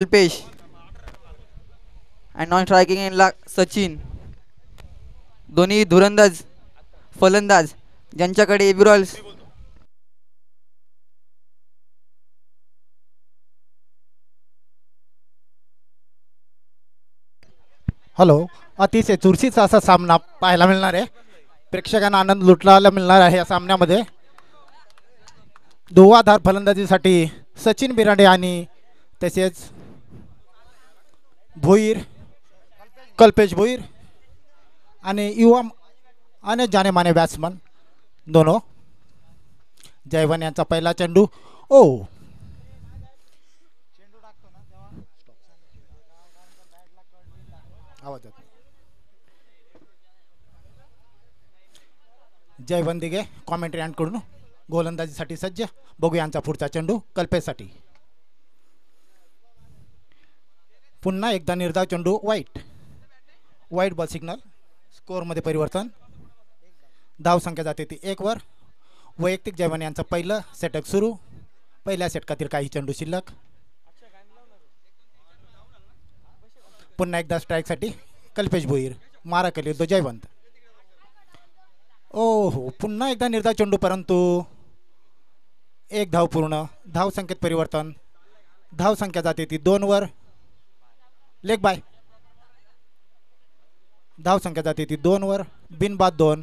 Kalpesh and non striking in Sachin. दोन्ही धुरंदाज फलंदाज ज्यांच्याकडे एबी रॉयल्स. हॅलो. अतिशय चुरशीचा असा सामना पाहायला मिळणार आहे. प्रेक्षकांना आनंद लुटला मिळणार आहे या सामन्यामध्ये. धुवाधार फलंदाजीसाठी सचिन बिराडे आणि तसेच भोईर कल्पेश भोईर आणि युवा अनेक जाने माने बॅट्समन दोनों. जयवन यांचा पहिला चेंडू. ओ आवाज येत नाही. जयवन दिघे कॉमेंट्री कडून गोलंदाजीसाठी सज्ज. बघू यांचा पुढचा चेंडू कल्पेसाठी. पुन्हा एकदा निर्धाव चेंडू. वाईट बॉल सिग्नल. स्कोअरमध्ये परिवर्तन. धाव संख्या जाते ती 1 वर. वैयक्तिक जयवन यांचं पहिलं षटक सुरू. पहिल्या षटकातील काही चेंडू शिल्लक. पुन्हा एकदा स्ट्राईकसाठी कल्पेश भोईर. मारा केली तो जयवंत. ओहो पुन्हा एकदा निर्धाव चेंडू परंतु एक धाव पूर्ण. धाव संख्येत परिवर्तन. धाव संख्या जाते ती 2 वर. Leg bye. धाव संख्या जाते ती 2 वर. बिनबाद 2.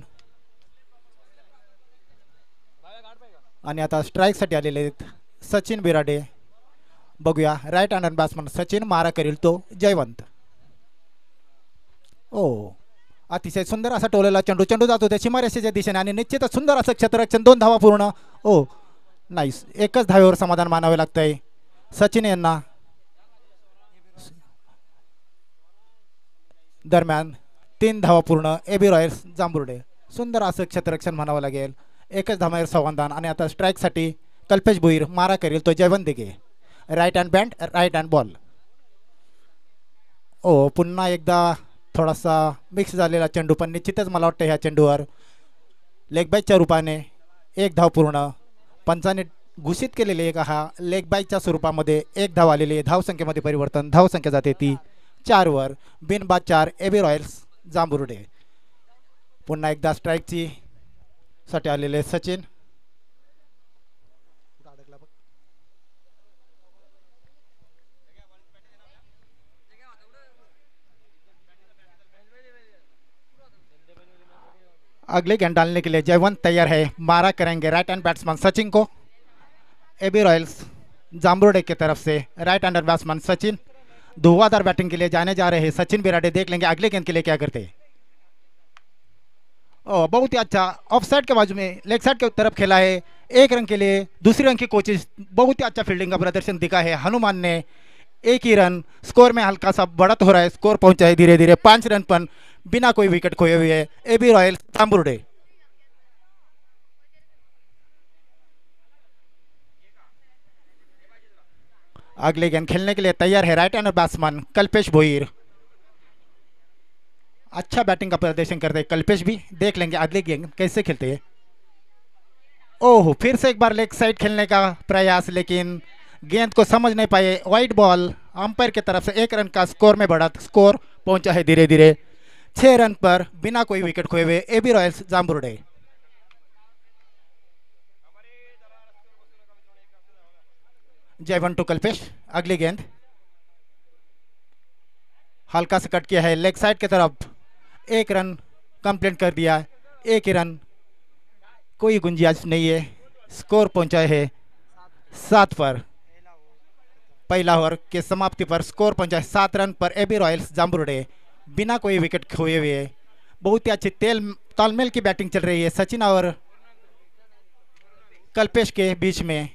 आणि आता स्ट्राईकसाठी आलेले आहेत सचिन बिराडे. बघूया राईट हँड बॅट्समन सचिन. मारा करील तो जयवंत. ओ अतिशय सुंदर असा टोलेला चेंडू जातो त्या सीमारेषेच्या दिशेने आणि निश्चितच सुंदर असं क्षेत्ररक्षण. 2 धावा पूर्ण. ओ नाईस. एकच धावेवर समाधान मानावे लागतंय सचिन यांना. दरम्यान 3 धावा पूर्ण. AB Royals Jambhurde. सुंदर असं क्षेत्ररक्षण म्हणावं लागेल. एकच धावावर समाधान. आणि आता स्ट्राईकसाठी कल्पेश भोईर. मारा करेल तो Jaywant Dighe. Right hand bat right hand ball. ओ पुन्हा एकदा थोडासा मिक्स झालेला चेंडू पण निश्चितच मला वाटतं ह्या चेंडूवर लेग बाईच्या रूपाने 1 धाव पूर्ण. पंचाने घोषित केलेले एक हा लेग बाईच्या स्वरूपामध्ये 1 धाव आलेली आहे. धाव संख्येमध्ये परिवर्तन. धाव संख्या जाते ती 4 वर. बिनबाद 4. AB Royals Jambhurde. पुन्हा एकदा स्ट्राईकची साठी आलेले सचिन. अगले गेंद डालने के लिए जयवंत तैयार है. मारा करेंगे राइट हैंड बैट्समैन सचिन को. एबी रॉयल्स जांभुर्डे की तरफ से राइट हैंडर बैट्समैन सचिन. धुआंधार बैटिंग के लिए जाने जा रहे हैं सचिन बिराडे. देख लेंगे अगले गेंद के लिए क्या करते हैं. बहुत ही अच्छा ऑफ साइड के बाजू में लेग साइड की तरफ खेला है. 1 रन के लिए दूसरी रन की कोशिश. बहुत ही अच्छा फील्डिंग का प्रदर्शन दिखा है हनुमान ने. 1 ही रन. स्कोर में हल्का सा बढ़त हो रहा है. स्कोर पहुंचा है धीरे धीरे 5 रन पर बिना कोई विकेट खोए हुए. AB Royals Jambhurde. अगले गेंद खेलने के लिए तैयार है right hander batsman Kalpesh Bhoir. अच्छा बैटिंग का प्रदर्शन करते हैं कल्पेश भी. देख लेंगे अगले गेंद कैसे खेलते हैं. ओह फिर से एक बार लेग साइड खेलने का प्रयास लेकिन गेंद को समझ नहीं पाए. White ball. अंपायर की तरफ से 1 रन का स्कोर में बढ़त. स्कोर पहुंचा है धीरे धीरे 6 रन पर बिना कोई विकेट खोए हुए. AB Royals Jambhurde. Jaywant to Kalpesh. अगली गेंद हल्का से कट किया है लेग साइड की तरफ. 1 रन कंप्लीट कर दिया. 1 ही रन. कोई गुंजाइश नहीं है. स्कोर पहुंचा है 7 पर. पहला ओवर के समाप्ति पर स्कोर पहुंचा है 7 रन पर. एबी रॉयल्स जांभुर्डे बिना कोई विकेट खोए हुए. बहुत ही अच्छी तालमेल की बैटिंग चल रही है सचिन और कल्पेश के बीच में.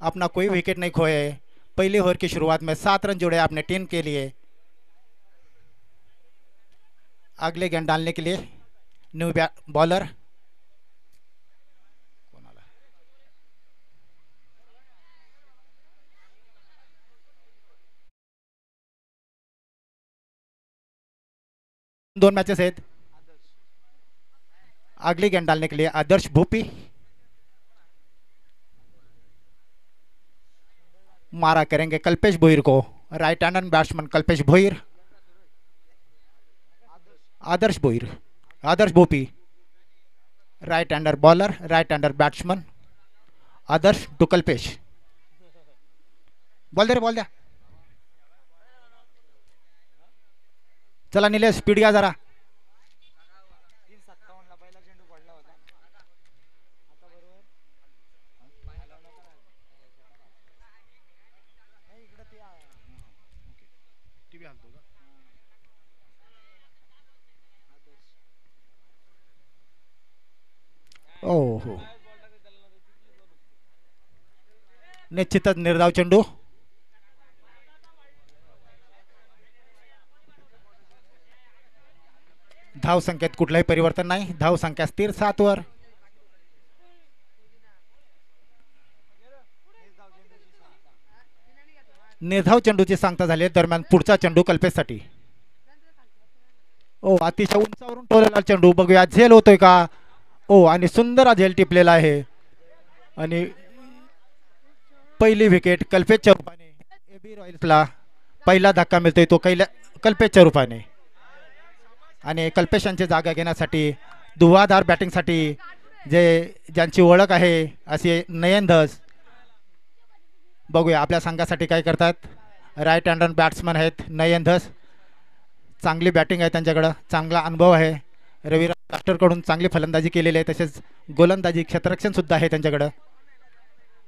अपना कोई विकेट नहीं खोए. पहले ओवर की शुरुआत में 7 रन जोड़े आपने टीम के लिए. अगले गेंद डालने के लिए न्यू बॉलर दोन मैचेस आहेत. अगली गेंद डालने के लिए आदर्श भूपी. मारा करेंगे कल्पेश भोईर को. Right hand batsman Kalpesh Bhoir, Adarsh Bhoir, Adarsh Bhopi. Right hander bowler, right hander batsman Adarsh to Kalpesh. Ball दे रे, बॉल द्या. चला निलेश, स्पीड घ्या जरा. ओ हो, निश्चितच निर्धाव चेंडू. धाव संख्येत कुठलाही परिवर्तन नाही. धाव संख्या स्थिर 7 वर. निर्धाव चेंडूची सांगता झाली. दरम्यान पुढचा चेंडू कल्पेशसाठी. ओ, अतिशय उंचावरून टोलेला चेंडू. बघूया झेल होतोय का. ओ, आणि सुंदर झेल टिपलेला आहे. आणि पहिली विकेट कल्पेशच्या रूपाने एबी रॉयल्सला पहिला धक्का मिळतोय तो कल्पेशच्या रूपाने. आणि कल्पेश यांची जागा घेण्यासाठी दुवादार बॅटिंगसाठी ज्यांची ओळख आहे असे नयन धस. बघूया आपल्या संघासाठी काय करतात. राईट हँड बॅट्समन आहेत नयन धस. चांगली बॅटिंग आहे त्यांच्याकडं, चांगला अनुभव आहे. रविराज मास्टरकडून चांगली फलंदाजी केलेली आहे, तसेच गोलंदाजी क्षेत्ररक्षण सुद्धा आहे त्यांच्याकडं.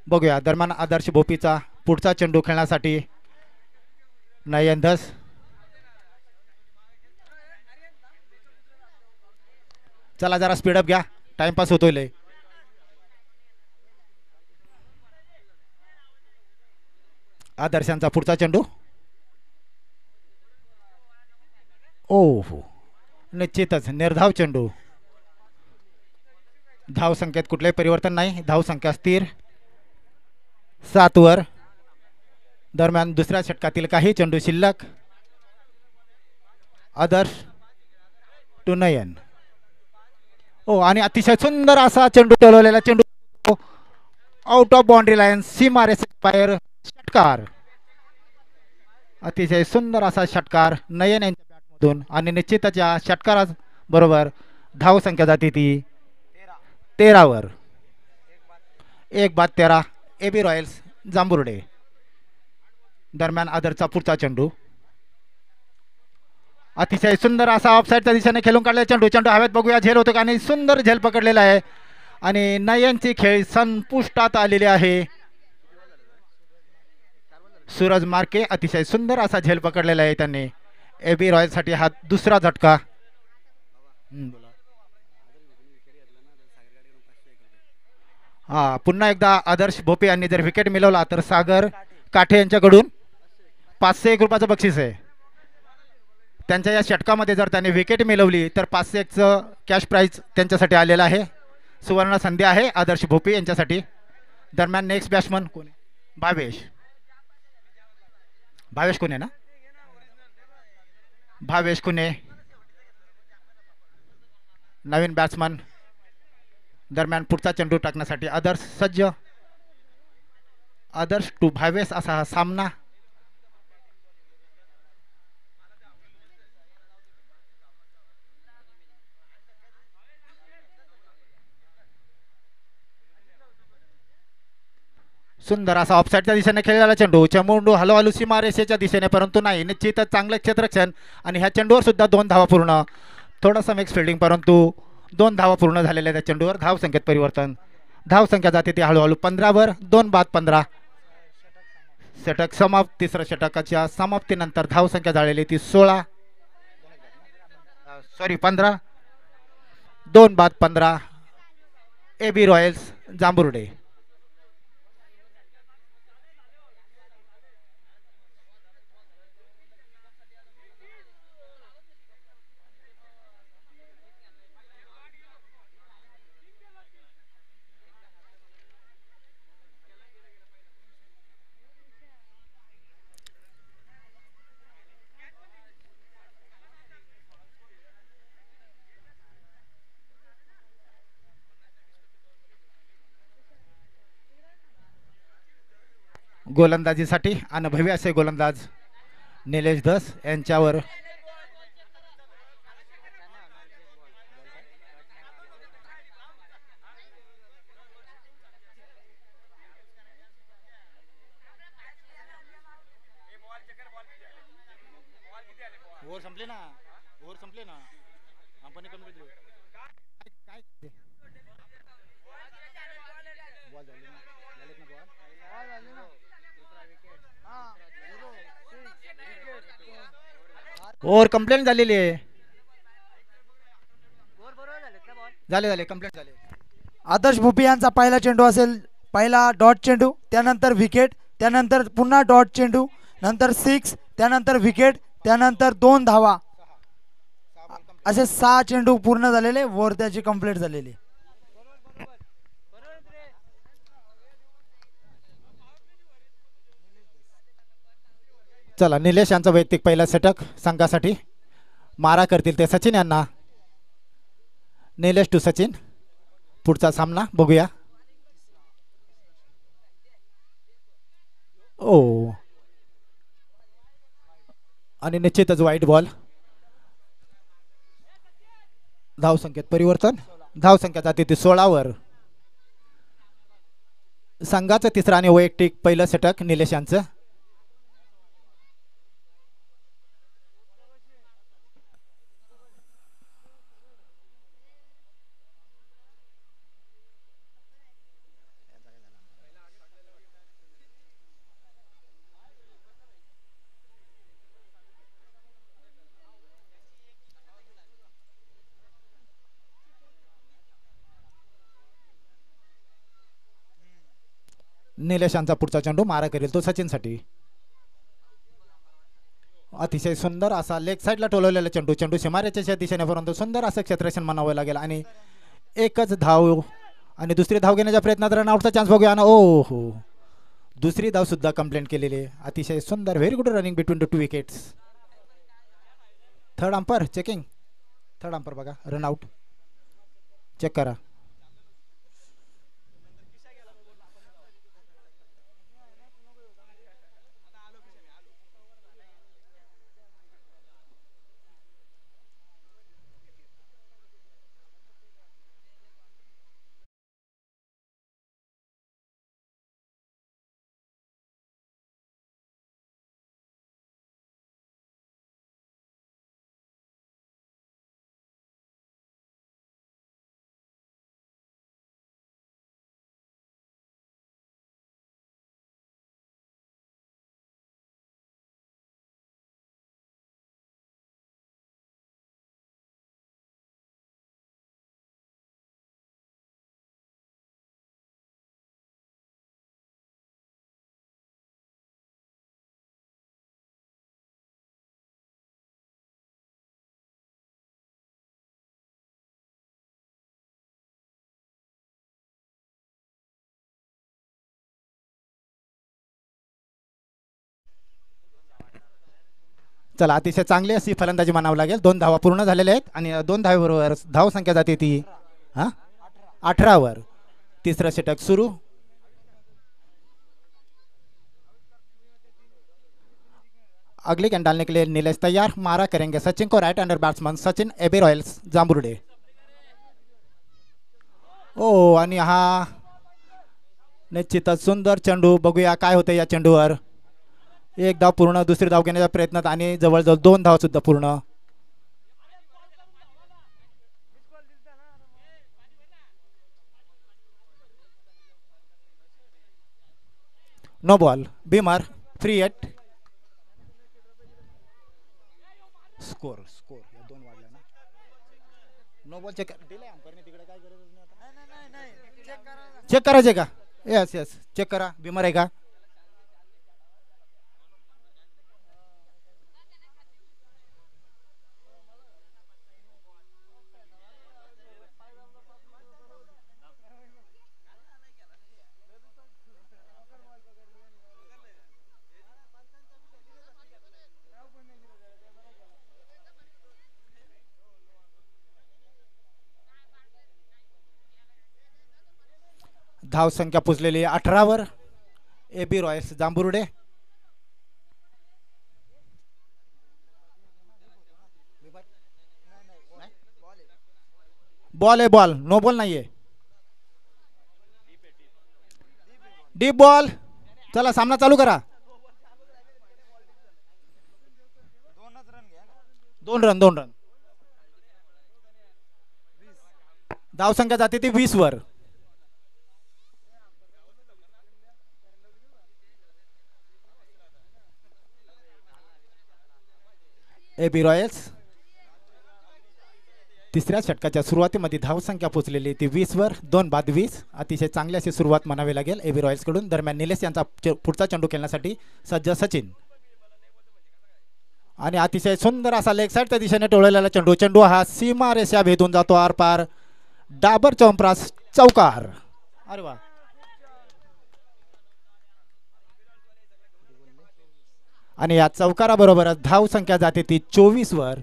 बघूया दरम्यान आदर्श भोपीचा पुढचा चेंडू खेळण्यासाठी नयन धस. चला जरा स्पीडअप घ्या, टाइमपास होतोय लय. आदर्शांचा पुढचा चेंडू. ओ हो, निश्चितच निर्धाव चेंडू. धाव संख्येत कुठलेही परिवर्तन नाही. धाव संख्या स्थिर 7 वर. दरम्यान दुसऱ्या षटकातील काही चेंडू शिल्लक. आदर्श टू नयन. ओ, आणि अतिशय सुंदर असा चेंडू टोलवलेला चेंडू आउट ऑफ बाउंड्री लाईन, सीमा रेषे बाहेर. षटकार. अतिशय सुंदर असा षटकार नयन यांच्या बॅटमधून. आणि निश्चितच या षटकारा बरोबर धाव संख्या जाते ती 13 वर. 1-13 एबी रॉयल्स जांभुर्डे. दरम्यान आदरचा पुढचा चेंडू. अतिशय सुंदर असा ऑफसाईडच्या दिशेने खेळून काढलेला चेंडू. चेंडू हवेत. बघूया झेल होतो का. आणि सुंदर झेल पकडलेला आहे. आणि नयनची खेळ संपुष्टात आलेली आहे. सूरज मार्के अतिशय सुंदर असा झेल पकडलेला आहे त्यांनी. एबी रॉयल्ससाठी हा दुसरा झटका. हा, पुन्हा एकदा आदर्श भोपे यांनी जर विकेट मिळवला तर सागर काठे यांच्याकडून 501 रुपयाचं बक्षीस आहे. त्यांच्या या षटकामध्ये जर त्यांनी विकेट मिळवली तर 501चं कॅश प्राईज त्यांच्यासाठी आलेलं आहे. सुवर्ण संधी आहे आदर्श भोपे यांच्यासाठी. दरम्यान नेक्स्ट बॅट्समन कोण. भावेश. भावेश कुणे ना. भावेश कुणे नवीन बॅट्समन. दरम्यान पुढचा चेंडू टाकण्यासाठी आदर्श सज्ज. आदर्श टू भावेश असा हा सामना. सुंदर असा ऑफसाईडच्या दिशेने खेळलेला चेंडू. चेंडू हळूहळू सीमा रेषेच्या दिशेने, परंतु नाही. निश्चितच चांगलं क्षेत्ररक्षण. आणि ह्या चेंडूवर सुद्धा 2 धावा पूर्ण. थोडासा मिक्स फिल्डिंग, परंतु 2 धावा पूर्ण झालेल्या त्या चेंडूवर. धाव संख्येत परिवर्तन. धाव संख्या जाते ती हळूहळू 15 वर. 2-15 षटक समाप्त. तिसऱ्या षटकाच्या समाप्तीनंतर धाव संख्या झालेली ती 15. 2-15 एबी रॉयल्स जांभुर्डे. गोलंदाजीसाठी अनुभवी असे गोलंदाज निलेश धस यांच्यावर ओव्हर संपले ना, ओव्हर संपले ना, आपण कमी दिले काय बॉल झाले ना, झालेत ना बॉल. ओव्हर कंप्लेंट झालेली आहे. झाले झाले कंप्लेंट झाले. आदर्श भुपी यांचा पहिला चेंडू असेल, पहिला डॉट चेंडू, त्यानंतर विकेट, त्यानंतर पुन्हा डॉट चेंडू, नंतर 6, त्यानंतर विकेट, त्यानंतर 2 धावा, असे 6 चेंडू पूर्ण झालेले वर त्याची कंप्लीट झालेली. चला निलेश यांचा वैयक्तिक पहिला षटक संघासाठी. मारा करतील ते सचिन यांना. निलेश टू सचिन. पुढचा सामना बघूया. ओ आणि निश्चितच वाईट बॉल. धावसंख्येत परिवर्तन. धावसंख्या जाते ती 16 वर. संघाचं तिसरा आणि वैयक्तिक पहिलं षटक निलेश यांचं. निलेश यांचा पुढचा चेंडू मारा करेल तो सचिनसाठी. अतिशय सुंदर असा लेग साईडला टोलवलेला चेंडू. चेंडू सीमारेषेच्या दिशेने, परंतु सुंदर असं क्षेत्ररक्षण म्हणावं लागेल. आणि एकच धाव आणि दुसरी धाव घेण्याच्या प्रयत्नात रनआउटचा चान्स बघूया. आणि ओ हो, दुसरी धाव सुद्धा कंप्लेंट केलेली आहे. अतिशय सुंदर, very good running between the 2 wickets. Third umpire checking. Third umpire बघा, रनआउट चेक करा. चला अतिशय चांगली अशी फलंदाजी म्हणावं लागेल. 2 धावा पूर्ण झालेल्या आहेत आणि 2 धावेबरोबर धाव संख्या जाते ती 18 वर. तिसरं षटक सुरू. अगली गेंद डालने के लिए नीलेश तैयार. मारा करेंगे सचिन को. Right hander batsman Sachin AB Royals Jambhurde. ओ आणि हा निश्चितच सुंदर चेंडू. बघूया काय होतं या चेंडूवर. एक धाव पूर्ण. दुसरी धाव घेण्याच्या प्रयत्नात आणि जवळजवळ 2 धाव सुद्धा पूर्ण. No ball. Beamer free hit. Score score या 2 वाढल्या ना. नो बॉल चेक दिलाय अंपायरने तिकडे. काय गरज नाही. चेक करायचे का? यस यस चेक करा. बीमर आहे का? धाव संख्या पुजलेली 18 वर. AB Royals Jambhurde. बॉल आहे, बॉल, नो बॉल नाहीये. Deep ball. चला सामना चालू करा. 2 रन 2 रन. धावसंख्या जाते ती 20 वर. AB रॉयल्स तिसऱ्या षटकाच्या सुरुवातीमध्ये धावसंख्या पोहोचलेली ती 20 वर. 2 बाद 20. अतिशय चांगली अशी सुरुवात म्हणावी लागेल AB रॉयल्स कडून. दरम्यान निलेश यांचा पुढचा चेंडू खेळण्यासाठी सज्ज सचिन. आणि अतिशय सुंदर असा लेग साईडच्या दिशेने टोळलेला चेंडू. चेंडू हा सीमा रेषा भेदून जातो आरपार. डाबर चौंपरास चौकार. अरे वा. आणि या चौकाराबरोबरच धावसंख्या जाते ती 24 वर.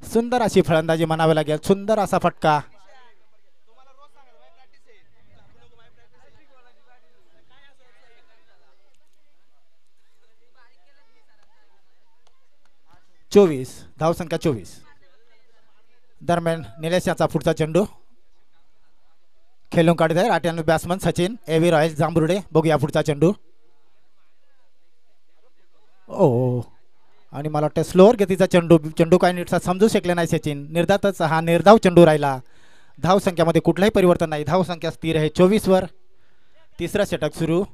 सुंदर अशी फलंदाजी म्हणावी लागेल. सुंदर असा फटका. धावसंख्या 24. दरम्यान निलेश याचा पुढचा चेंडू खेळून काढत आहे राष्ट्रीय batsman Sachin. AB Royals Jambhurde. बघूया पुढचा चेंडू. ओ, आणि मला वाटतं स्लोअर गतीचा चेंडू काय नीटसा समजू शकले नाही सचिन. निर्धातच हा निर्धाव चेंडू राहिला. धावसंख्यामध्ये कुठलाही परिवर्तन नाही. धावसंख्या स्थिर आहे 24 वर. तिसरा षटक सुरू.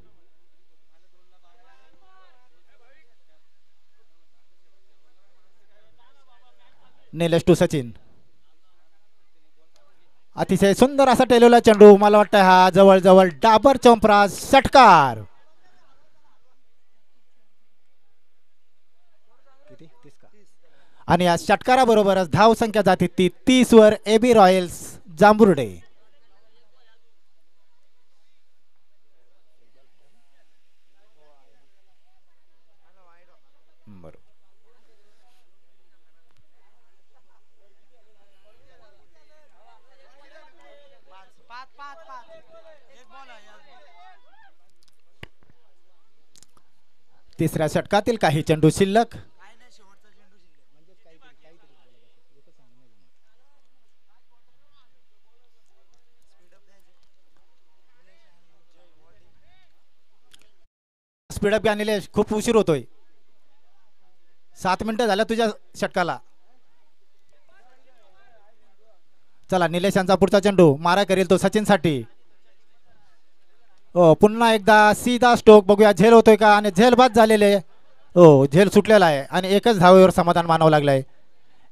निलेश टू सचिन. अतिशय सुंदर असा टेलेला चेंडू. मला वाटतं हा जवळजवळ डाबर चौंपरास षटकार. आणि या षटकाराबरोबरच धावसंख्या जाते ती 30 वर. AB Royals Jambhurde. तिसऱ्या षटकातील काही चेंडू शिल्लक. स्पीडअप घ्या निलेश, खूप उशीर होतोय. 7 मिनिटं झाल्या तुझ्या षटकाला. चला निलेश यांचा पुढचा चेंडू मारा करेल तो सचिन साठी. हो, पुन्हा एकदा सीधा स्ट्रोक. बघूया झेल होतोय का. आणि झेल बाद झालेले. हो, झेल सुटलेला आहे आणि एकच धावेवर समाधान मानावं लागलंय.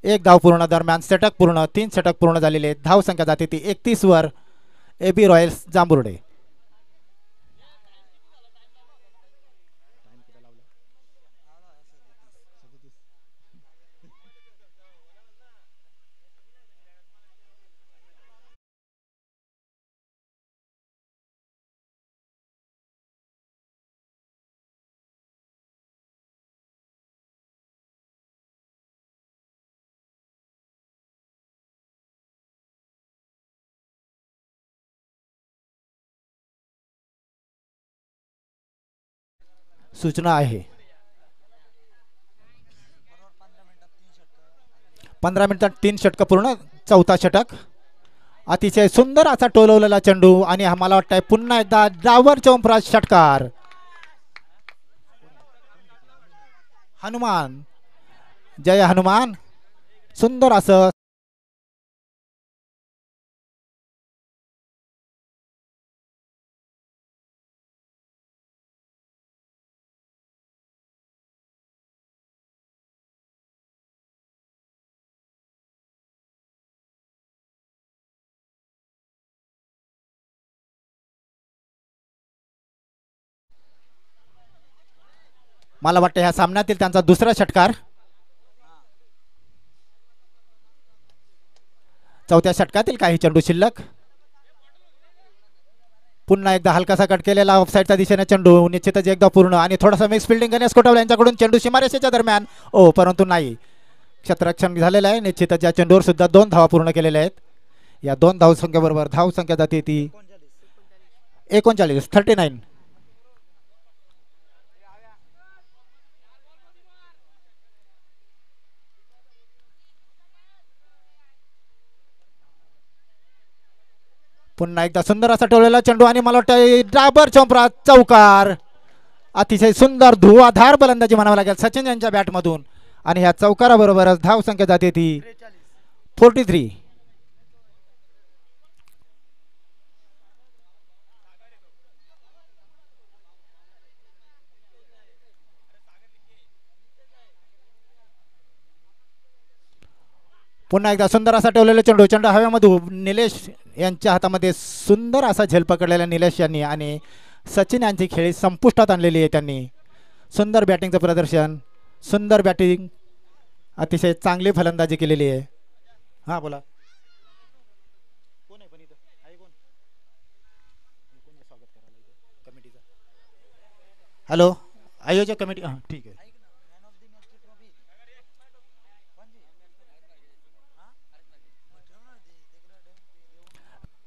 1 धाव पूर्ण. दरम्यान षटक पूर्ण. 3 षटक पूर्ण झालेले. धाव संख्या जाते ती 31 वर. AB Royals Jambhurde. सूचना आहे 15 मिनिटात 3 षटक पूर्ण. चौथा षटक. अतिशय सुंदर असा टोलवलेला चेंडू. आणि हा मला वाटतंय पुन्हा एकदा डावर चौंपरास षटकार. हनुमान. जय हनुमान. सुंदर असं मला वाटतं ह्या सामन्यातील त्यांचा दुसरा षटकार. चौथ्या षटकातील काही चेंडू शिल्लक. पुन्हा एकदा हलकासा कट केलेला ऑफसाईडच्या दिशेने चेंडू. निश्चितच एकदा पूर्ण. आणि थोडासा मिक्स फिल्डिंग गणेश कोटावले यांच्याकडून. चेंडू सीमारेषेच्या दरम्यान. ओ, परंतु नाही. क्षेत्ररक्षण झालेलं आहे. निश्चितच या चेंडूवर सुद्धा 2 धावा पूर्ण केलेल्या आहेत. या 2 धावसंख्येबरोबर धावसंख्या जाते ती 39. पुन्हा एकदा सुंदर असा ठेवलेला चेंडू आणि मला वाटतं डाबर चोंपरा चौकार. अतिशय सुंदर धुवाधार फलंदाजी म्हणावं लागेल सचिन यांच्या बॅटमधून आणि ह्या चौकाराबरोबरच धाव संख्या जाते ती 43. पुन्हा एकदा सुंदर असा ठेवलेला चेंडू चेंडू हवेमधून निलेश यांच्या हातामध्ये सुंदर असा झेल पकडलेला निलेश यांनी आणि सचिन यांची खेळी संपुष्टात आणलेली आहे. त्यांनी सुंदर बॅटिंगचं प्रदर्शन, सुंदर बॅटिंग, अतिशय चांगली फलंदाजी केलेली आहे. हां बोला. हॅलो आयोजक कमिटी. हां ठीक आहे.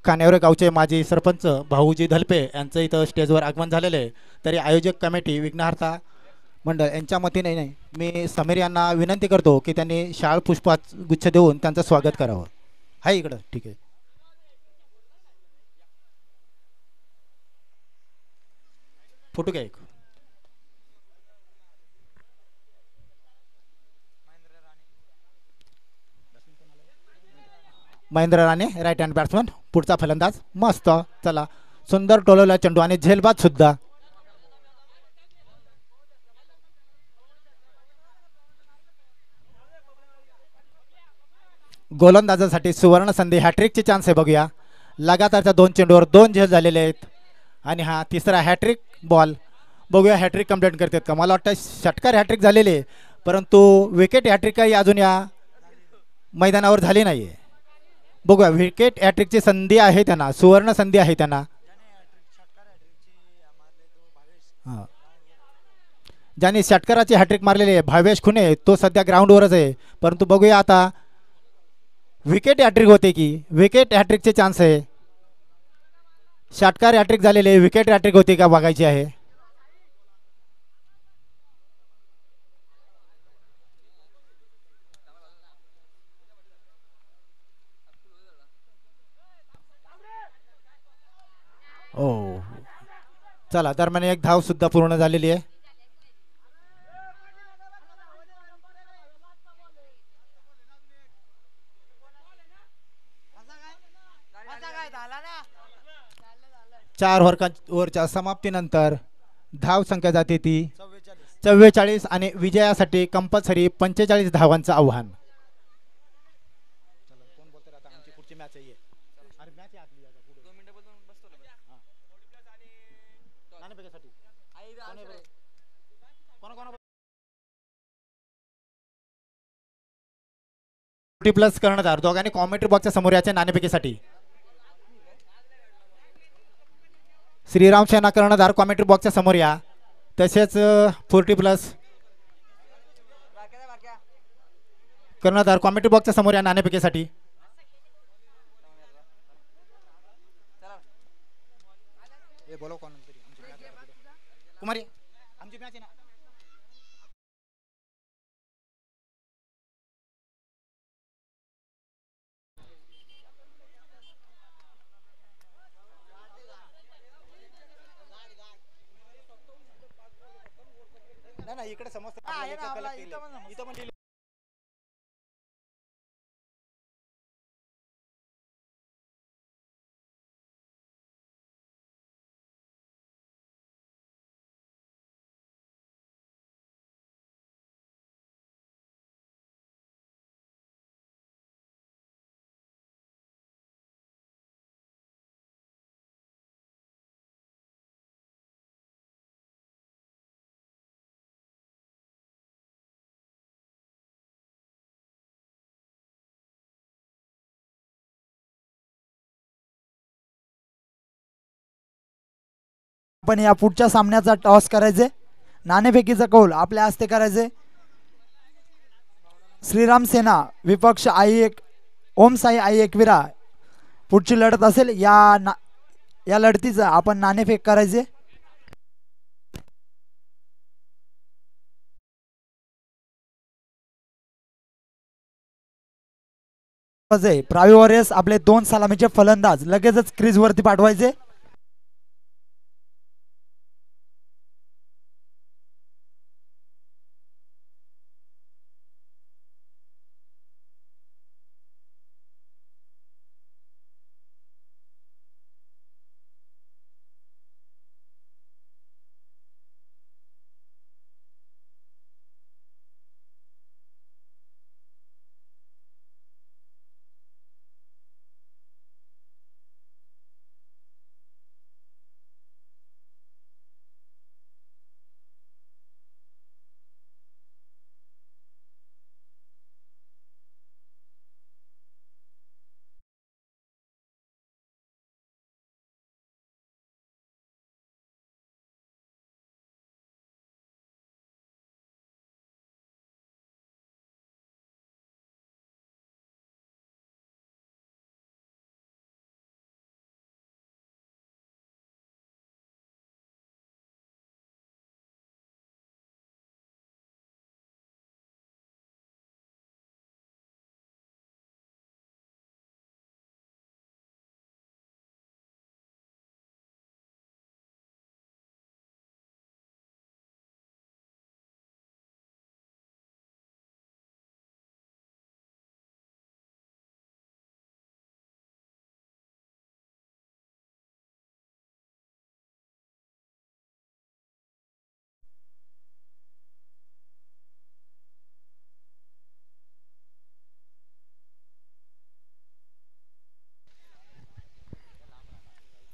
कान्यावरे गावचे माजी सरपंच भाऊजी धलपे यांचं इथं स्टेजवर आगमन झालेलं आहे. तरी आयोजक कमिटी विघ्नहर्ता मंडळ यांच्या मतीने मी समीर यांना विनंती करतो की त्यांनी शाळ पुष्पात गुच्छ देऊन त्यांचं स्वागत करावं. हाय इकडं ठीक आहे. फोटो घ्या एक. Mahendra Rane right hand batsman. पुढचा फलंदाज मस्त. चला सुंदर टोलवला चेंडू आणि झेलबाद सुद्धा. गोलंदाजासाठी सुवर्ण संधी हॅट्रिकची चान्स आहे. बघूया लगातारच्या 2 चेंडूवर 2 झेल झालेले आहेत आणि हा तिसरा हॅट्रिक बॉल. बघूया हॅट्रिक कंप्लीट करतात का. मला वाटतं षटकार हॅट्रिक झालेले आहे परंतु विकेट हॅट्रिक काही अजून या मैदानावर झाली नाही आहे. बघूया विकेट हॅट्रिकची संधी आहे त्यांना, सुवर्ण संधी आहे त्यांना. हां ज्याने षटकाराची हॅट्रिक मारलेली आहे भावेश खुने तो सध्या ग्राउंडवरच आहे. परंतु बघूया आता विकेट हॅट्रिक होते की विकेट हॅट्रिकचे चान्स आहे. षटकार हॅट्रिक झालेले विकेट हॅट्रिक होते का बघायची आहे. ओ चला दरम्यान एक धाव सुद्धा पूर्ण झालेली आहे. चार ओव्हरच्या समाप्तीनंतर धाव संख्या जाते ती 44 आणि विजयासाठी कंपल्सरी 45 धावांचं आव्हान. प्लस कर्णधार दोघांनी कॉमेंट्री बॉक्सच्या समोर याच्या नाणेफेकीसाठी. श्रीराम सेना कर्णधार कॉमेंट्री बॉक्सच्या समोर या. तसेच 40+ कर्णधार कॉमेंट्री बॉक्सच्या समोर या नाणेफेकीसाठी. कुमारी आमची मॅच आहे ना. नाही इकडे समजतं. पण या पुढच्या सामन्याचा टॉस करायचे. नाणेफेकीचा कौल आपल्या हस्ते करायचे. श्रीराम सेना विपक्ष ओम साई आई एकविरा पुढची लढत असेल. या लढतीचं आपण नाणेफेक करायचे. प्रावी वॉरियर्स आपले 2 सलामीचे फलंदाज लगेचच क्रीज वरती पाठवायचे.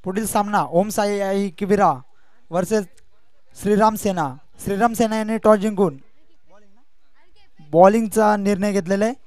पुढील सामना ओम साई आई किबिरा वर्सेस श्रीराम सेना. श्रीराम सेना यांनी टॉस जिंकून बॉलिंगचा निर्णय घेतलेला आहे.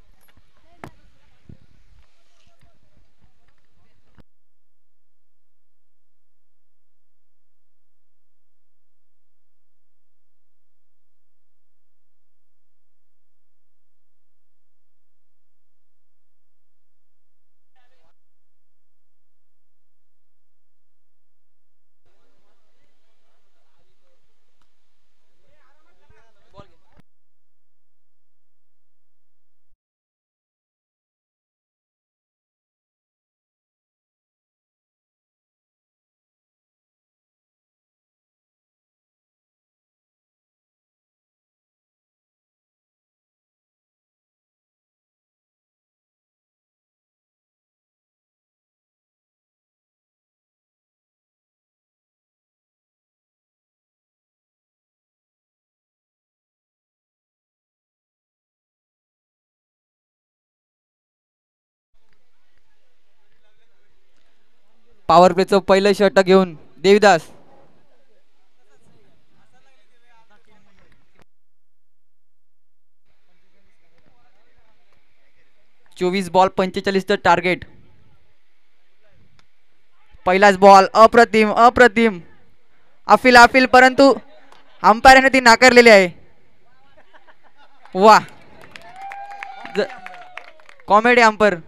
पॉवर प्लेचं पहिलं षटक घेऊन देवीदास. चोवीस बॉल 45 टार्गेट. पहिलाच बॉल अप्रतिम अप्रतिम. अफिल परंतु अंपायरने ती नाकारलेली आहे. वा कॉमेडी अंपायर.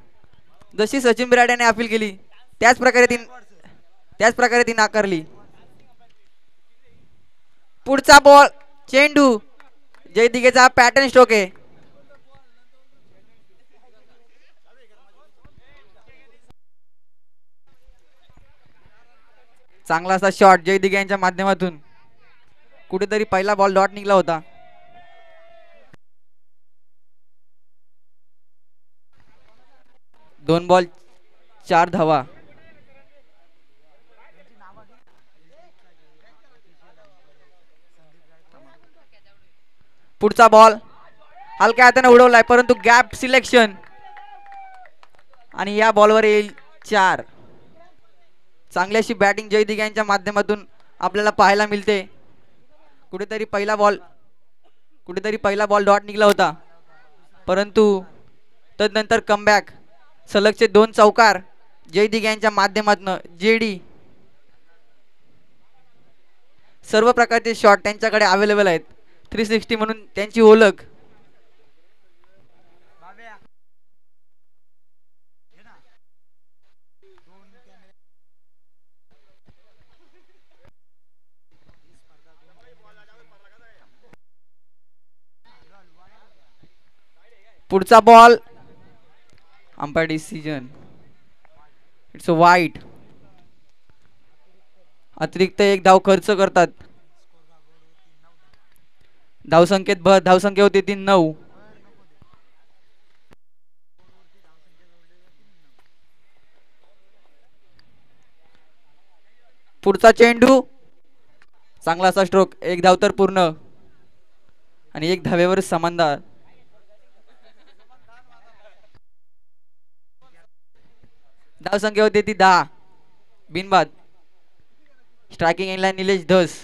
जशी सचिन बिराड याने अपील केली त्याच प्रकारे ती नाकारली. पुढचा बॉल चेंडू जयदिगेचा पॅटर्न स्ट्रोक आहे. चांगला असा शॉट जयदिगे यांच्या माध्यमातून. कुठेतरी पहिला बॉल डॉट निघला होता. दोन बॉल 4 धावा. पुढचा बॉल हलक्या हाताने उडवलाय परंतु गॅप सिलेक्शन आणि या बॉलवर येईल 4. चांगली अशी बॅटिंग जयदिगे यांच्या माध्यमातून आपल्याला पाहायला मिळते. कुठेतरी पहिला बॉल डॉट निघला होता परंतु तदनंतर कमबॅक सलगचे 2 चौकार जयदिगे यांच्या माध्यमातून. जेडी सर्व प्रकारचे शॉट त्यांच्याकडे अवेलेबल आहेत. 360 म्हणून त्यांची ओळख. पुढचा ball umpire decision, it's a वाईट. अतिरिक्त एक धाव खर्च करतात. धावसंख्या होती 3-9. पुढचा चेंडू, चांगला असा स्ट्रोक. एक धाव तर पूर्ण आणि एक धावेवर समानदार. धावसंख्या होती ती 10. बिनबाद. स्ट्रायकिंग एंडला Nilesh Dhas,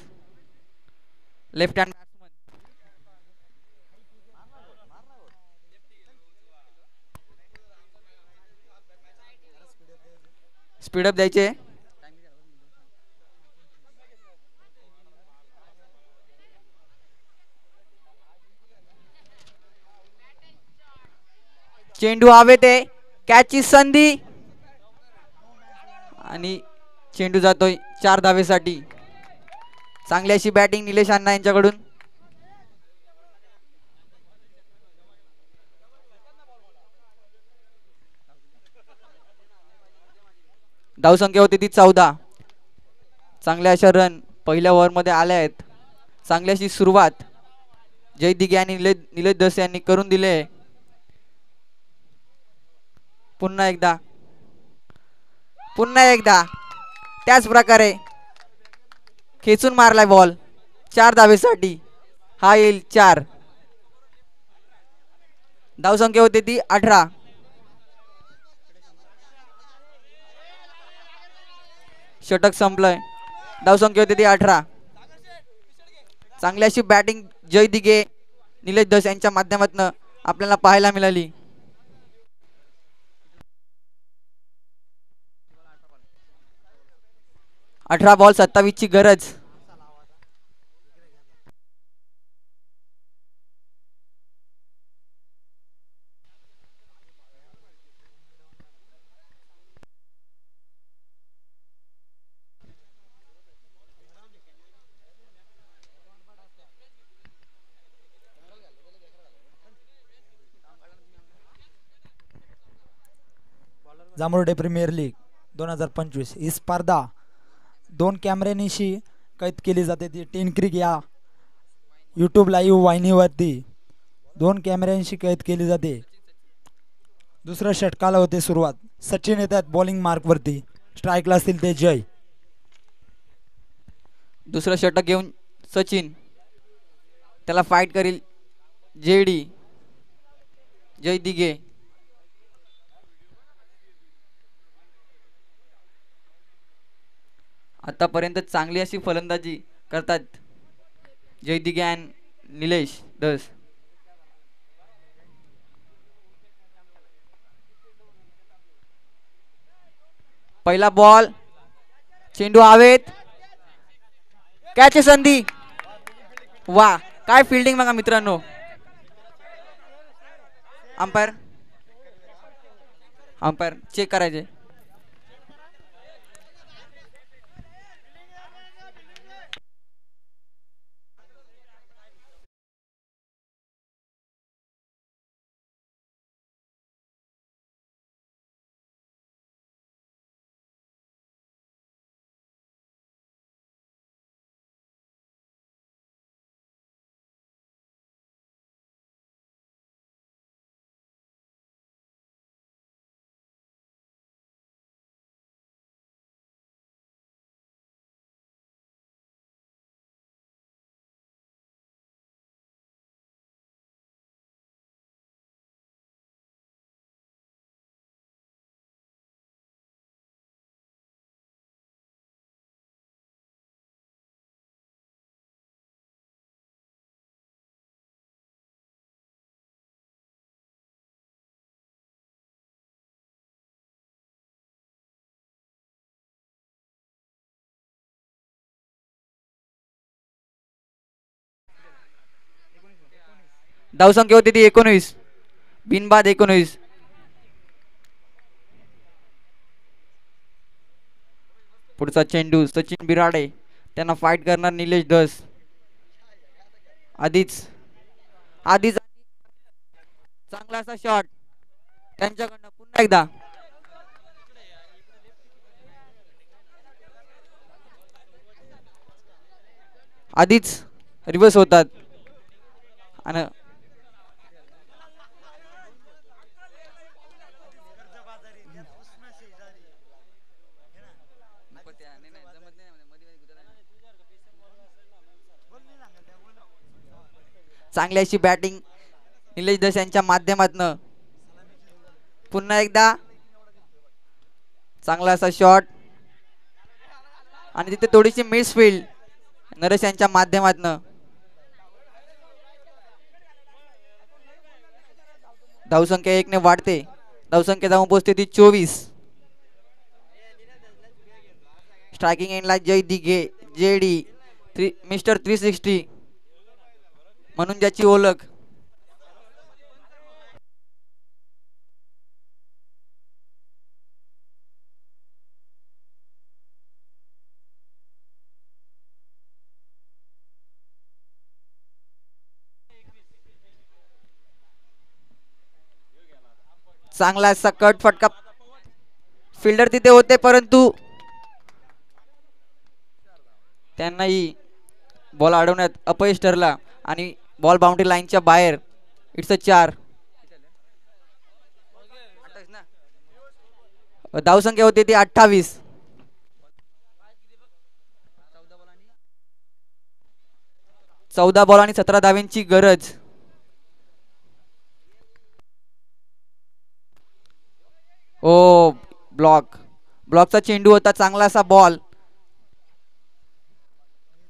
left hand batsman. Speed up द्यायचे. चेंडू हवेत आहे. कॅचची संधी आणि चेंडू जातोय 4 धावेसाठी. चांगली अशी बॅटिंग निलेश अण्णा यांच्याकडून. धावसंख्या होती ती 14. चांगल्या अशा रन पहिल्या ओव्हरमध्ये आल्या आहेत. चांगली अशी सुरुवात जय दिघे आणि निलेश दस यांनी करून दिले. पुन्हा एकदा त्याच प्रकारे खेचून मारलाय बॉल 4 धावेसाठी. हा येईल 4. धावसंख्या होती ती 18. षटक संपलंय. धावसंख्या होती ती 18. चांगली अशी बॅटिंग जय दिघे निलेश दस यांच्या माध्यमातून आपल्याला पाहायला मिळाली. अठरा बॉल 27 ची गरज. जांभुर्डे प्रीमियर लीग 2025 ही स्पर्धा 2 कॅमेऱ्यांशी कैद केली जाते. ती टीन क्रिक या यूट्यूब लाईव्ह वाहिनीवरती 2 कॅमेऱ्यांशी कैद केली जाते. दुसऱ्या षटकाला होते सुरुवात. सचिन येतात बॉलिंग मार्कवरती. स्ट्राईकला असतील ते जय. दुसरं षटक घेऊन सचिन, त्याला फाईट करील जेडी जय दिघे. आतापर्यंत चांगली अशी फलंदाजी करतात जय दिघे आणि निलेश दस. पहिला बॉल, चेंडू हवेत, कॅच संधी. वा, काय फिल्डिंग बघा मित्रांनो. अंपायर चेक करायचे. धावसंख्या होती ती 19. बिनबाद 19. पुढचा चेंडू सचिन बिराडे, त्यांना फाईट करणार निलेश धस. आधीच चांगला असा शॉट. त्यांच्याकडनं पुन्हा एकदा आधीच रिव्हर्स होतात आणि चांगली अशी बॅटिंग निलेश दस यांच्या माध्यमातनं पुन्हा एकदा चांगला असा शॉट आणि तिथे थोडीशी मिसफील्ड नरेश यांच्या माध्यमातनं धावसंख्या 1 ने वाढते धावसंख्या जाऊन पोहोचते ती 24 स्ट्रायकिंग एंडला जय दिघे जेडी मिस्टर 360 म्हणून ज्याची ओळख चांगला असा कट फटका फिल्डर तिथे होते परंतु त्यांनाही बॉल अडवण्यात अपयश ठरला आणि बॉल बाउंड्री लाईनच्या बाहेर इट्स अ 4 धावसंख्या होती ती 28 14 बॉल आणि 17 धावांची गरज ओ ब्लॉकचा चेंडू होता चांगला असा बॉल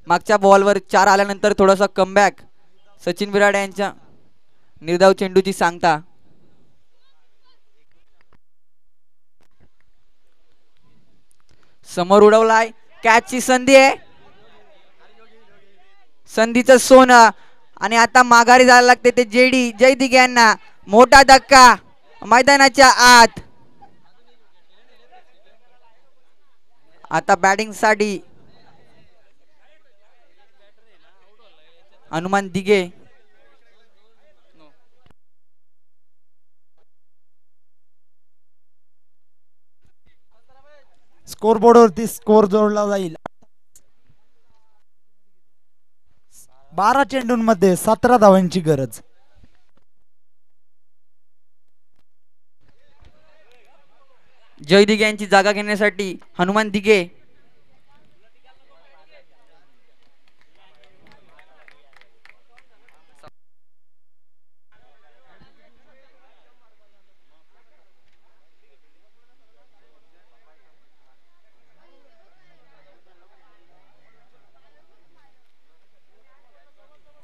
मागच्या बॉलवर 4 आल्यानंतर थोडासा कमबॅक सचिन विराट यांच्या निर्धाव चेंडूची सांगता समोर उडवलाय कॅचची संधी आहे संधीचं सोनं आणि आता माघारी जायला लागते ते जेडी जयदिघे यांना मोठा धक्का मैदानाच्या आत आता बॅटिंग साठी हनुमान दिघे स्कोर बोर्डवरती स्कोर जोडला जाईल 12 चेंडूंमध्ये 17 धावांची गरज जय दिघे यांची जागा घेण्यासाठी हनुमान दिघे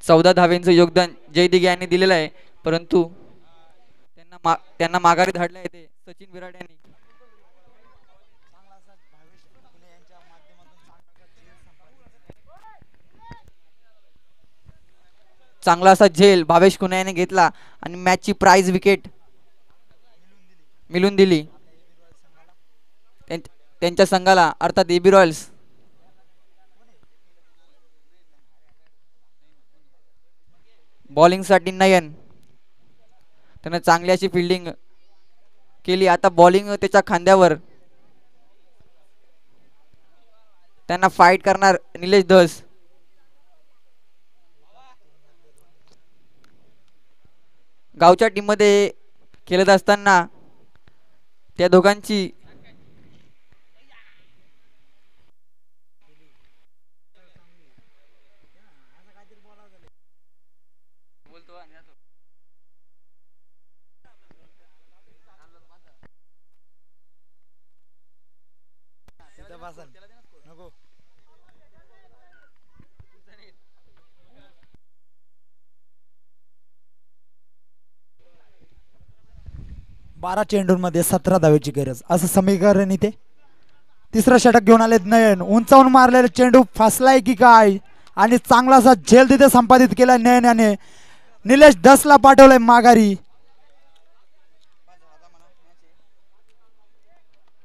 चौदा धावेंचं योगदान जय दिघे यांनी दिलेलं आहे परंतु त्यांना माघारी धाडलं आहे ते सचिन विराट यांनी चांगला असा झेल भावेश कुन्हा याने घेतला आणि मॅचची प्राइज विकेट मिळून दिली त्यांच्या संघाला अर्थात एबी रॉयल्स बॉलिंग साठी नयन त्याने चांगली अशी फिल्डिंग केली आता बॉलिंग त्याच्या खांद्यावर त्यांना फाईट करणार निलेश धस गावच्या टीम मध्ये खेळत असताना त्या दोघांची नको 12 चेंडूंमध्ये 17 धावेची गरज असं समीकरण इथे तिसरा षटक घेऊन आलेत नयन उंचावून मारलेला चेंडू फासलाय की काय आणि चांगलासा झेल तिथे संपादित केला नयन याने निलेश दसला पाठवलंय माघारी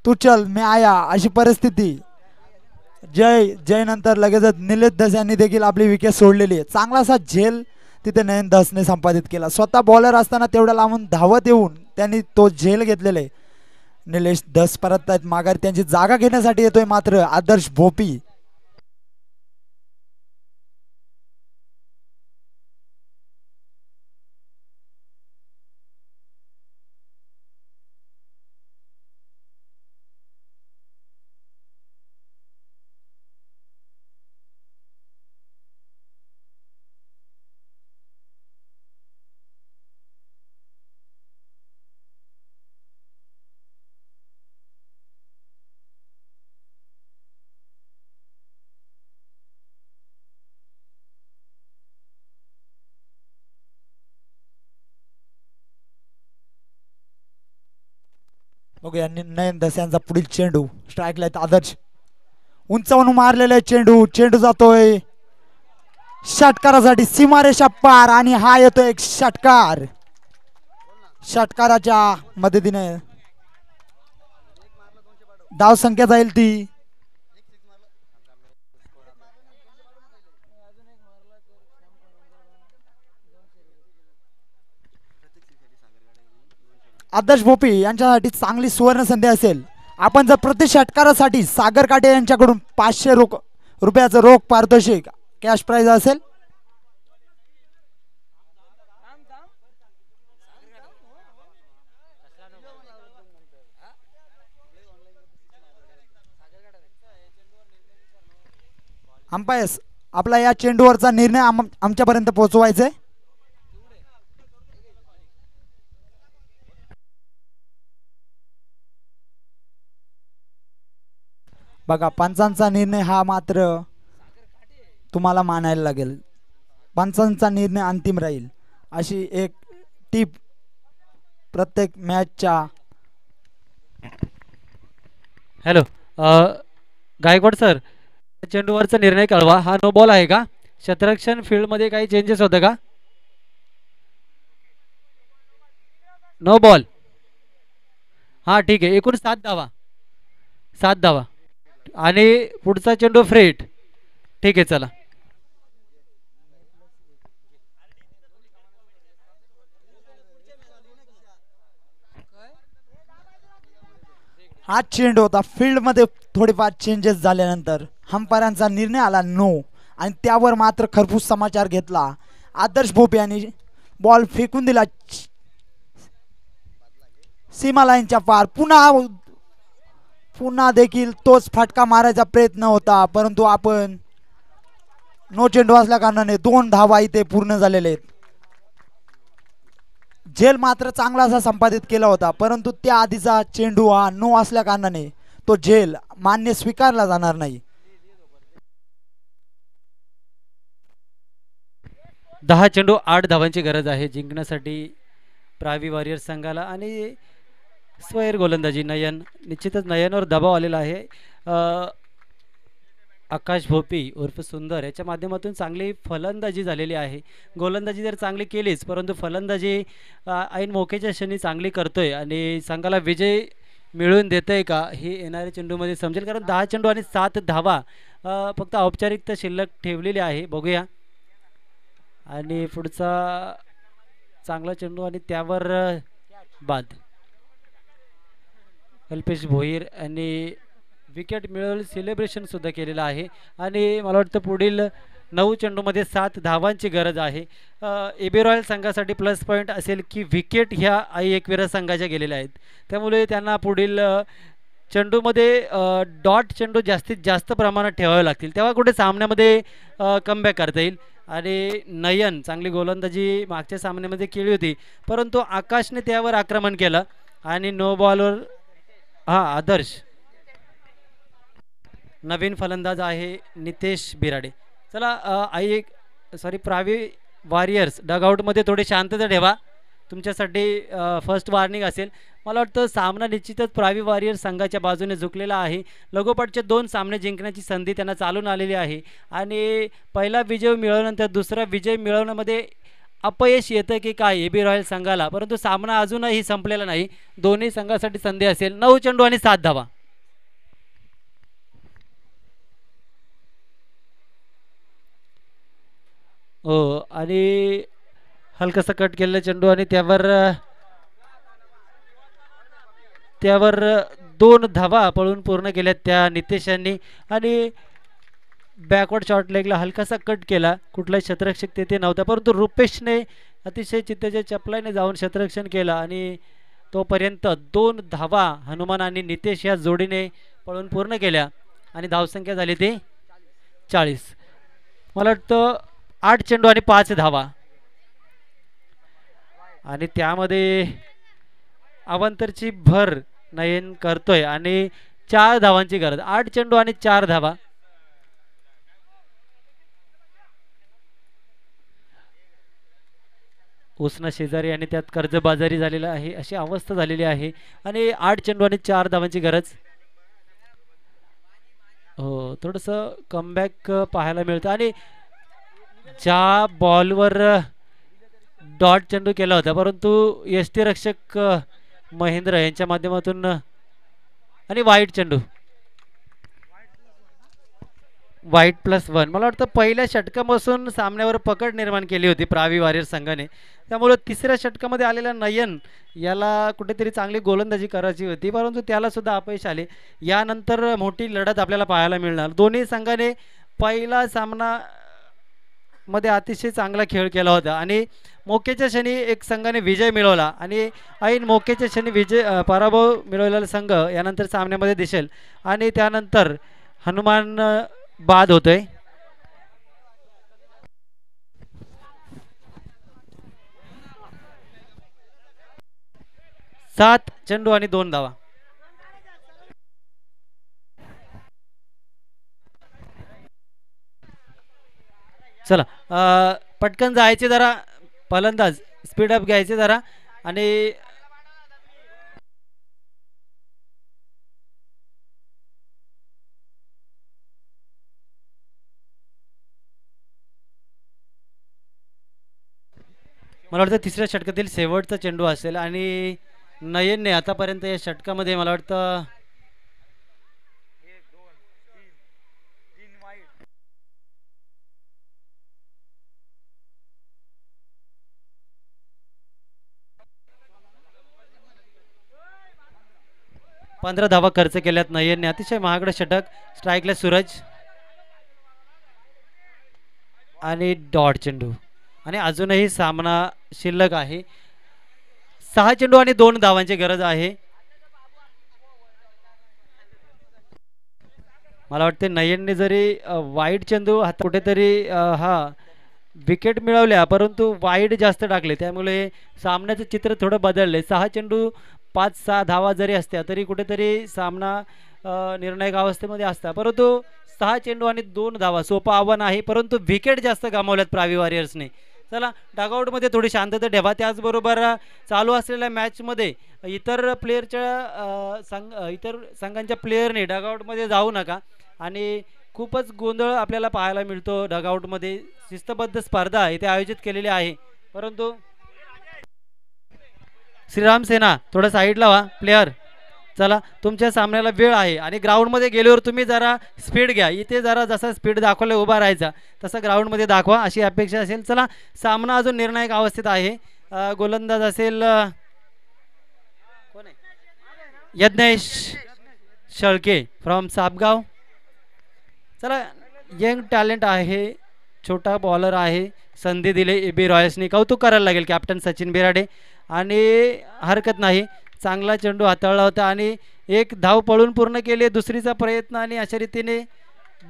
तू चल मी आया अशी परिस्थिती जय नंतर लगेचच निलेश दस यांनी देखील आपली विकेट सोडलेली आहे चांगलासा झेल तिथे नयन दसने संपादित केला स्वतः बॉलर असताना तेवढा लांबून धावत येऊन त्यांनी तो झेल घेतलेला आहे. निलेश दस परत आहेत माघारी, त्यांची जागा घेण्यासाठी येतोय मात्र आदर्श भोपी. बघूया नयन दस यांचा पुढील चेंडू स्ट्राईकला आहेत आदर्श. उंचावून मारलेला आहे चेंडू, चेंडू जातोय षटकारासाठी सीमारेषा पार आणि हा येतोय एक षटकार. षटकाराच्या मदतीने धाव संख्या जाईल ती आदर्श भोपी यांच्यासाठी चांगली सुवर्ण संधी असेल. आपण जर प्रति षटकारासाठी सागर काटे यांच्याकडून 500 रुपयाचं रोख पारितोषिक कॅश प्राइज असेल. अंपायर्स आपला या चेंडूवरचा निर्णय आमच्यापर्यंत पोहोचवायचा आहे. बघा पंचांचा निर्णय हा मात्र तुम्हाला मानायला लागेल. पंचांचा निर्णय अंतिम राहील अशी एक टीप प्रत्येक मॅचच्या. हॅलो गायकवाड सर, चेंडूवरचा निर्णय कळवा. हा नो बॉल आहे का? क्षेत्ररक्षण फील्डमध्ये काही चेंजेस होते का? No ball. हां ठीक आहे. एकूण 7 धावा, 7 धावा आणि पुढचा चेंडू फ्रेट. ठीक आहे चला. हा चेंडू होता फील्डमध्ये थोडेफार चेंजेस झाल्यानंतर अंपायरांचा निर्णय आला नो आणि त्यावर मात्र खरपूस समाचार घेतला. आदर्श भोपे यांनी बॉल फेकून दिला सीमा लाईनच्या पार. पुन्हा देखील तोच फटका मारायचा प्रयत्न होता परंतु आपण नो चेंडू असल्या कारणाने 2 धावा इथे पूर्ण झालेले आहेत. झेल मात्र चांगला असा संपादित केला होता परंतु त्या आधीचा चेंडू हा नो असल्या कारणाने तो झेल मान्य स्वीकारला जाणार नाही. 10 चेंडू 8 धावांची गरज आहे जिंकण्यासाठी प्रावी वॉरियर्स संघाला. आणि स्वैर गोलंदाजी नयन, निश्चितच नयनवर दबाव आलेला आहे. आकाश भोपी उर्फ सुंदर याच्या माध्यमातून चांगली फलंदाजी झालेली आहे. गोलंदाजी जर चांगली केलीच परंतु फलंदाजी ऐन मोकेच्या क्षणी चांगली करतोय आणि संघाला विजय मिळवून देतोय का हे येणाऱ्या चेंडूमध्ये समजेल. कारण 10 चेंडू आणि 7 धावा फक्त औपचारिकता शिल्लक ठेवलेली आहे. बघूया. आणि पुढचा चांगला चेंडू आणि त्यावर बाद. कल्पेश भोईर यांनी विकेट मिळवून सेलिब्रेशन सुद्धा केलेलं आहे. आणि मला वाटतं पुढील 9 चेंडूमध्ये 7 धावांची गरज आहे. एबी रॉयल संघासाठी प्लस पॉईंट असेल की विकेट ह्या एकविरा संघाच्या गेलेल्या आहेत त्यामुळे त्यांना पुढील चेंडूमध्ये डॉट चेंडू जास्तीत जास्त प्रमाणात ठेवावे लागतील तेव्हा कुठे सामन्यामध्ये कमबॅक करता येईल. आणि नयन चांगली गोलंदाजी मागच्या सामन्यामध्ये केली होती परंतु आकाशने त्यावर आक्रमण केलं आणि नो बॉलवर आदर्श. नवीन फलंदाज आहे नितेश बिराडे. चला प्रावी वॉरियर्स डगआउटमध्ये थोडी शांतता ठेवा. तुमच्यासाठी फर्स्ट वॉर्निंग असेल. मला वाटतं सामना निश्चितच प्रावी वॉरियर्स संघाच्या बाजूने झुकलेला आहे. लगोपाठचे 2 सामने जिंकण्याची संधी त्यांना चालून आलेली आहे आणि पहिला विजय मिळवल्यानंतर दुसरा विजय मिळवण्यामध्ये अपयश येतं की काय एबी रॉयल संघाला. परंतु सामना अजूनही संपलेला नाही. दोन्ही संघासाठी संधी असेल. 9 चेंडू आणि 7 धावा. हो आणि हलकासा कट केलेला चेंडू आणि त्यावर त्यावर 2 धावा पळून पूर्ण केल्या त्या नितेश यांनी आणि बॅकवर्ड शॉट लेगला हलकासा कट केला. कुठलाही क्षेत्ररक्षक तेथे नव्हता, परंतु रुपेशने अतिशय चित्ताच्या चपलाने जाऊन क्षेत्ररक्षण केलं आणि तोपर्यंत 2 धावा हनुमान आणि नितेश या जोडीने पळून पूर्ण केल्या आणि धावसंख्या झाली ती 40. मला वाटतं 8 चेंडू आणि 5 धावा आणि त्यामध्ये अवांतरची भर नयन करतोय आणि 4 धावांची गरज. 8 चेंडू आणि 4 धावा. उष्ण शेजारी आणि त्यात कर्जबाजारी झालेला आहे अशी अवस्था झालेली आहे आणि 8 चेंडू आणि 4 धावांची गरज. हो, थोडंसं कमबॅक पाहायला मिळतं आणि ज्या बॉलवर डॉट चेंडू केला होता परंतु यष्टीरक्षक महेंद्र यांच्या माध्यमातून आणि वाईट चेंडू, वाईट +1. मला वाटतं पहिल्या षटकापासून सामन्यावर पकड निर्माण केली होती प्रावी वॉरियर संघाने, त्यामुळे तिसऱ्या षटकामध्ये आलेला नयन याला कुठेतरी चांगली गोलंदाजी करायची होती परंतु त्याला सुद्धा अपयश आले. यानंतर मोठी लढत आपल्याला पाहायला मिळणार. दोन्ही संघाने पहिला सामना मध्ये अतिशय चांगला खेळ केला होता आणि मोक्याच्या क्षणी एक संघाने विजय मिळवला आणि ऐन मोक्याच्या क्षणी पराभव मिळवलेला संघ यानंतर सामन्यामध्ये दिसेल आणि त्यानंतर हनुमान बाद होतोय. सात चेंडू आणि 2 धावा. चला पटकन जायचे जरा, फलंदाज स्पीडअप घ्यायचे जरा आणि मला वाटतं तिसऱ्या षटकातील शेवटचा चेंडू असेल आणि नयनने आतापर्यंत या षटकामध्ये मला वाटतं पंधरा धावा खर्च केल्यात नयनने. अतिशय महागडं षटक. स्ट्राईकला सूरज आणि डॉट चेंडू आणि अजूनही सामना शिल्लक आहे. 6 चेंडू आणि 2 धावांची गरज आहे. मला वाटते नयनने जरी वाईट चेंडू हात कुठेतरी विकेट मिळवल्या परंतु वाईड जास्त टाकले त्यामुळे सामन्याचं चित्र थोडं बदलले. 6 चेंडू 5-6 धावा जरी असत्या तरी कुठेतरी सामना निर्णायक अवस्थेमध्ये असता, परंतु 6 चेंडू आणि 2 धावा सोपं आव्हान आहे परंतु विकेट जास्त गमावल्यात प्रावी वॉरियर्सने. चला डगआउटमध्ये थोडी शांतता ठेवा. त्याचबरोबर चालू असलेल्या मॅचमध्ये इतर प्लेयरच्या इतर संघांच्या प्लेयरने डगआउटमध्ये जाऊ नका आणि खूपच गोंधळ आपल्याला पाहायला मिळतो डगआउटमध्ये. शिस्तबद्ध स्पर्धा इथे आयोजित केलेली आहे परंतु श्रीराम सेना थोडं साईडला व्हा प्लेयर. चला तुमच्या सामन्याला वेळ आहे आणि ग्राउंडमध्ये गेल्यावर तुम्ही जरा स्पीड घ्या. इथे जरा जसा स्पीड दाखवला उभा राहायचा तसा ग्राउंडमध्ये दाखवा अशी अपेक्षा असेल. चला सामना अजून निर्णायक अवस्थेत आहे. गोलंदाज असेल कोण आहे, यज्ञेश शेळके फ्रॉम सापगाव. चला यंग टॅलेंट आहे, छोटा बॉलर आहे, संधी दिले एबी रॉयल्सनी. कौतुक करायला लागेल कॅप्टन सचिन बिराडे आणि हरकत नाही. चांगला चेंडू हाताळला होता आणि 1 धाव पळून पूर्ण केली. दुसरीचा प्रयत्न आणि अशा रीतीने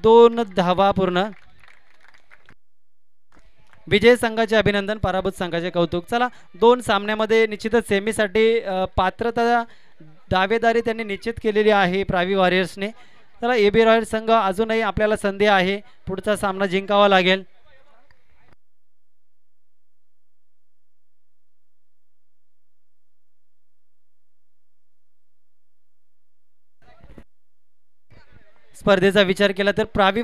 2 धावा पूर्ण. विजय संघाचे अभिनंदन, पराभूत संघाचे कौतुक. चला 2 सामन्यामध्ये निश्चितच सेमीसाठी पात्रता दावेदारी त्यांनी निश्चित केलेली आहे प्रावी वॉरियर्सने. चला एबी रॉयल संघ अजूनही आपल्याला संधी आहे, पुढचा सामना जिंकावा लागेल. स्पर्धेचा विचार केला तर प्रावी